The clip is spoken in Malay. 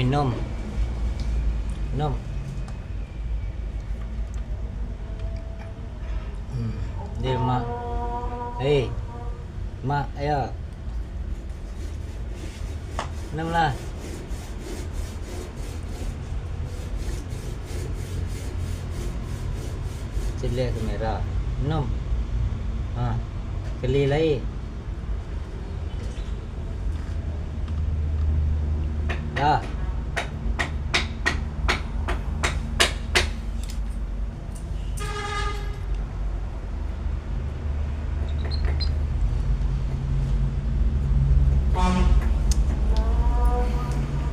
minum. Minum. Dia mak. Mak, ayo. Minumlah. Cek kamera. Minum. Kali lagi.